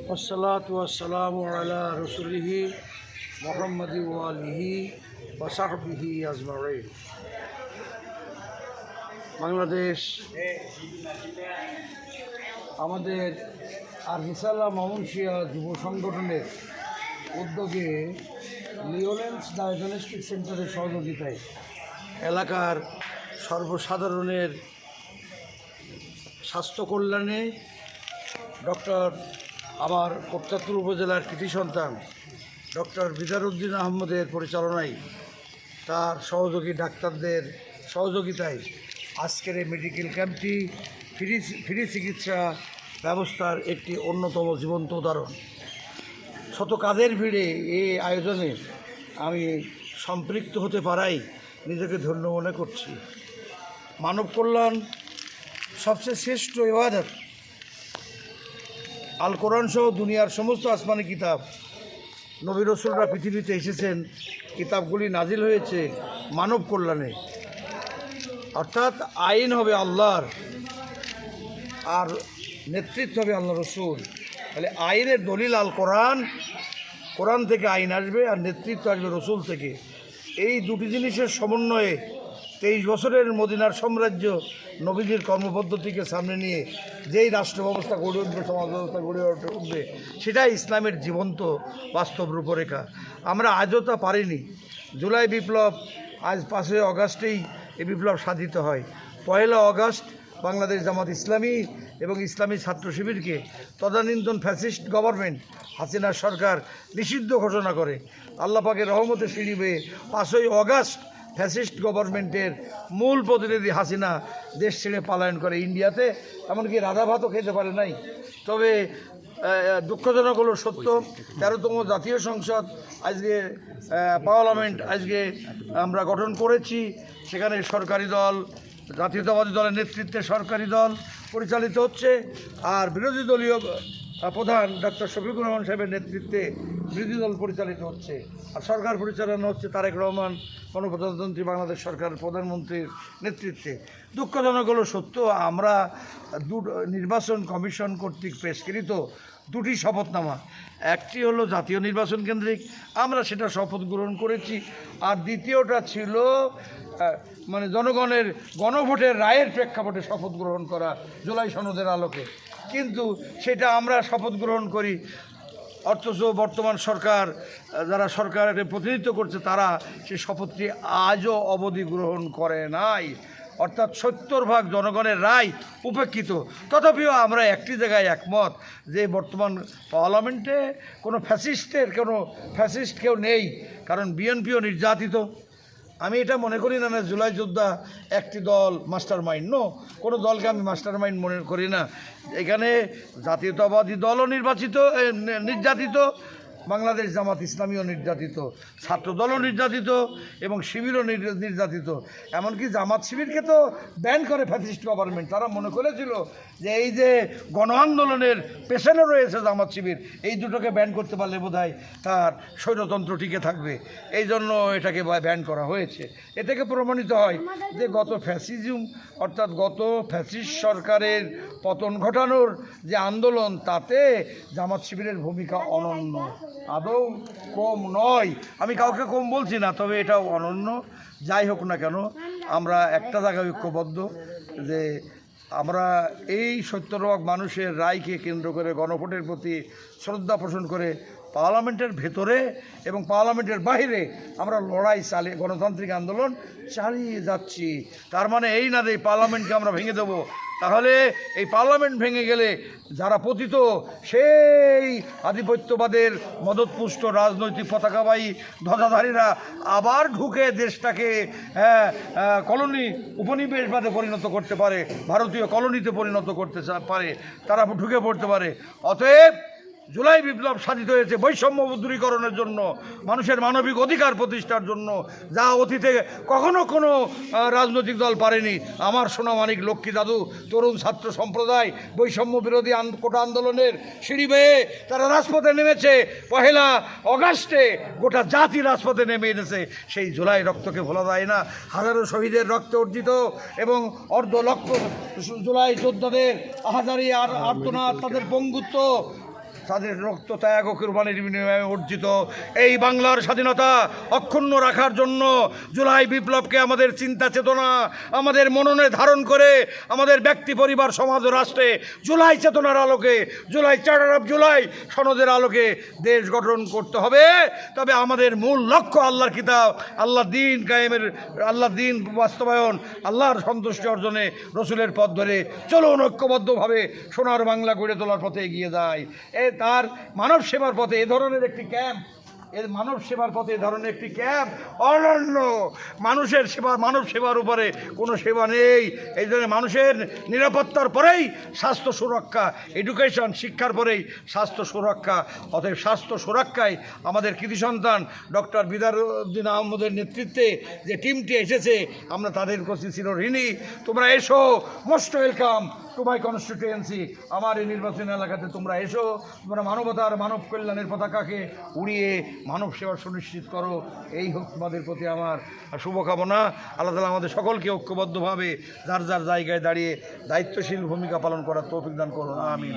والصلاة والسلام على رسوله محمد وآله وصحبه أجمعين। বাংলাদেশ আমাদের আর রিসালা মামুনশিয়া যুব সংগঠনের উদ্যোগে লিওলেন্স ডায়াগনস্টিক সেন্টারের সহযোগিতায় এলাকার সর্বসাধারণের স্বাস্থ্য কল্যাণে ডক্টর আমার কোটচাঁদপুর উপজেলার কৃতি সন্তান ডক্টর বিদারউদ্দিন আহমদের পরিচালনায় তার সহযোগী ডাক্তারদের সহযোগিতায় আজকের এই মেডিকেল ক্যাম্পটি ফ্রি চিকিৎসা ব্যবস্থার একটি অন্যতম জীবন্ত উদাহরণ। শত কাজের ভিড়ে এই আয়োজনে আমি সম্পৃক্ত হতে পারাই নিজেকে ধন্য মনে করছি। মানব কল্যাণ সবচেয়ে শ্রেষ্ঠ ইবাদত। আল কোরআন সহ দুনিয়ার সমস্ত আসমানি কিতাব, নবী রাসূলরা পৃথিবীতে এসেছেন, কিতাবগুলি নাজিল হয়েছে মানব কল্যাণে, অর্থাৎ আইন হবে আল্লাহর আর নেতৃত্ব হবে আল্লাহ রসুল। তাহলে আইনের দলিল আল কোরআন, কোরআন থেকে আইন আসবে আর নেতৃত্ব আসবে রসুল থেকে। এই দুটি জিনিসের সমন্বয়ে 23 বছরের মদিনার সাম্রাজ্য নবীজির কর্মপদ্ধতিকে সামনে নিয়ে যেই রাষ্ট্র ব্যবস্থা গড়ে উঠবে, সমাজ ব্যবস্থা গড়ে উঠবে, সেটাই ইসলামের জীবন্ত বাস্তব রূপরেখা। আমরা আজও তা পারিনি। জুলাই বিপ্লব, আজ 5 আগস্টেই এই বিপ্লব সাধিত হয়। 1 আগস্ট বাংলাদেশ জামাত ইসলামী এবং ইসলামী ছাত্র শিবিরকে তদানীন্তন ফ্যাসিস্ট গভর্নমেন্ট হাসিনার সরকার নিষিদ্ধ ঘোষণা করে। আল্লাহ পাকের রহমতে সিঁড়ি বেয়ে 5 আগস্ট ফ্যাসিস্ট গভর্নমেন্টের মূল প্রতিনিধি হাসিনা দেশ ছেড়ে পালায়ন করে ইন্ডিয়াতে, এমনকি রাধা ভাতও খেতে পারে নাই। তবে দুঃখজনক হলো সত্য, 13তম জাতীয় সংসদ আজকে পার্লামেন্ট আজকে আমরা গঠন করেছি। সেখানে সরকারি দল, জাতীয়তাবাদী দলের নেতৃত্বে সরকারি দল পরিচালিত হচ্ছে, আর বিরোধী দলীয় প্রধান ডক্টর শফিকুর রহমান সাহেবের নেতৃত্বে বিরোধী দল পরিচালিত হচ্ছে, আর সরকার পরিচালনা হচ্ছে তারেক রহমান গণপ্রজাতন্ত্রী বাংলাদেশ সরকার প্রধানমন্ত্রীর নেতৃত্বে। দুঃখজনক হলো সত্য, আমরা নির্বাচন কমিশন কর্তৃক পেশকৃত 2টি শপথনামা, একটি হলো জাতীয় নির্বাচন কেন্দ্রিক, আমরা সেটা শপথ গ্রহণ করেছি, আর দ্বিতীয়টা ছিল মানে জনগণের গণভোটের রায়ের প্রেক্ষাপটে শপথ গ্রহণ করা জুলাই সনদের আলোকে। কিন্তু সেটা আমরা শপথ গ্রহণ করি, অথচ বর্তমান সরকার যারা সরকারের প্রতিনিধিত্ব করছে তারা সেই শপথটি আজও অবধি গ্রহণ করে নাই, অর্থাৎ 70% জনগণের রায় উপেক্ষিত। তথাপিও আমরা একটি জায়গায় একমত যে বর্তমান পার্লামেন্টে কোনো ফ্যাসিস্ট কেউ নেই, কারণ বিএনপিও নির্যাতিত। আমি এটা মনে করি না জুলাই যোদ্ধা একটি দল মাস্টার মাইন্ড, কোনো দলকে আমি মাস্টার মাইন্ড মনে করি না। এখানে জাতীয়তাবাদী দলও নির্যাতিত, বাংলাদেশ জামাত ইসলামীও নির্যাতিত, ছাত্র দলও নির্যাতিত এবং শিবিরও নির্যাতিত। এমনকি জামাত শিবিরকে তো ব্যান করে ফ্যাসিস্ট গভর্নমেন্ট। তারা মনে করেছিল যে এই যে গণ আন্দোলনের পেছনে রয়েছে জামাত শিবির, এই দুটোকে ব্যান করতে পারলে বোধহয় তার স্বৈরতন্ত্র টিকে থাকবে, এই জন্য এটাকে ব্যান করা হয়েছে। এ থেকে প্রমাণিত হয় যে গত ফ্যাসিস্ট সরকারের পতন ঘটানোর যে আন্দোলন, তাতে জামাত শিবিরের ভূমিকা অনন্য, আদৌ কম নয়। আমি কাউকে কম বলছি না, তবে এটাও অনন্য। যাই হোক না কেন, আমরা একটা জায়গায় ঐক্যবদ্ধ যে আমরা এই 70% মানুষের রায়কে কেন্দ্র করে গণভোটের প্রতি শ্রদ্ধা পোষণ করে পার্লামেন্টের ভেতরে এবং পার্লামেন্টের বাইরে আমরা লড়াই চালিয়ে গণতান্ত্রিক আন্দোলন চালিয়ে যাচ্ছি। তার মানে এই না যে এই পার্লামেন্টকে আমরা ভেঙে দেবো, তাহলে এই পার্লামেন্ট ভেঙে গেলে যারা পতিত সেই আধিপত্যবাদের মদতপুষ্ট রাজনৈতিক পতাকাবাহী ধ্বজাধারীরা আবার ঢুকে দেশটাকে কলোনি উপনিবেশবাদে পরিণত করতে পারে, ভারতীয় কলোনিতে পরিণত করতে পারে, তারা ঢুকে পড়তে পারে। অতএব জুলাই বিপ্লব সাধিত হয়েছে বৈষম্য দূরীকরণের জন্য, মানুষের মানবিক অধিকার প্রতিষ্ঠার জন্য, যা অতীতে কখনো কোনো রাজনৈতিক দল পারেনি। আমার সোনামানিক লক্ষ্মী দাদু তরুণ ছাত্র সম্প্রদায় বৈষম্য বিরোধী কোটা আন্দোলনের সিঁড়ি বেয়ে তারা রাজপথে নেমেছে। 1 আগস্টে গোটা জাতি রাজপথে নেমে এনেছে। সেই জুলাই রক্তকে ভোলা যায় না। হাজারো শহীদের রক্ত অর্জিত এবং অর্ধ লক্ষ জুলাই যোদ্ধাদের আহাজারি আর আর্তনাদ, তাদের পঙ্গুত্ব, তাদের রক্ত ত্যাগ ও কুরবানির বিনিময়ে অর্জিত এই বাংলার স্বাধীনতা অক্ষুণ্ণ রাখার জন্য জুলাই বিপ্লবকে আমাদের চিন্তা চেতনা আমাদের মননে ধারণ করে আমাদের ব্যক্তি পরিবার সমাজ ও রাষ্ট্রে জুলাই চেতনার আলোকে জুলাই চার্টার অফ জুলাই সনদের আলোকে দেশ গঠন করতে হবে। তবে আমাদের মূল লক্ষ্য আল্লাহর কিতাব, আল্লাহ দিন কায়েমের, আল্লাহর দিন বাস্তবায়ন, আল্লাহর সন্তুষ্টি অর্জনে রসুলের পথ ধরে চলুন ঐক্যবদ্ধভাবে সোনার বাংলা গড়ে তোলার পথে এগিয়ে যায়। তার মানব সেবার পথে এ ধরনের একটি ক্যাম্প, এর মানব সেবার পথে এ ধরনের একটি ক্যাম্প অনন্য। মানুষের সেবা, মানব সেবার উপরে কোনো সেবা নেই। এই জন্য মানুষের নিরাপত্তার পরেই স্বাস্থ্য সুরক্ষা, এডুকেশন, শিক্ষার পরেই স্বাস্থ্য সুরক্ষা। অতএব স্বাস্থ্য সুরক্ষায় আমাদের কৃতি সন্তান ডক্টর বিদারউদ্দিন আহমদের নেতৃত্বে যে টিমটি এসেছে, আমরা তাদের প্রতি চিরঋণী। তোমরা এসো, most welcome to my constituency. আমার এই নির্বাচনী এলাকাতে তোমরা এসো, তোমরা মানবতার, মানব কল্যাণের পতাকাকে উড়িয়ে মানব সেবা সুনিশ্চিত করো। এই হোক তোমাদের প্রতি আমার শুভকামনা। আল্লাহ তাআলা আমাদের সকলকে ঐক্যবদ্ধভাবে যার যার জায়গায় দাঁড়িয়ে দায়িত্বশীল ভূমিকা পালন করার তৌফিক দান করুন। আমিন।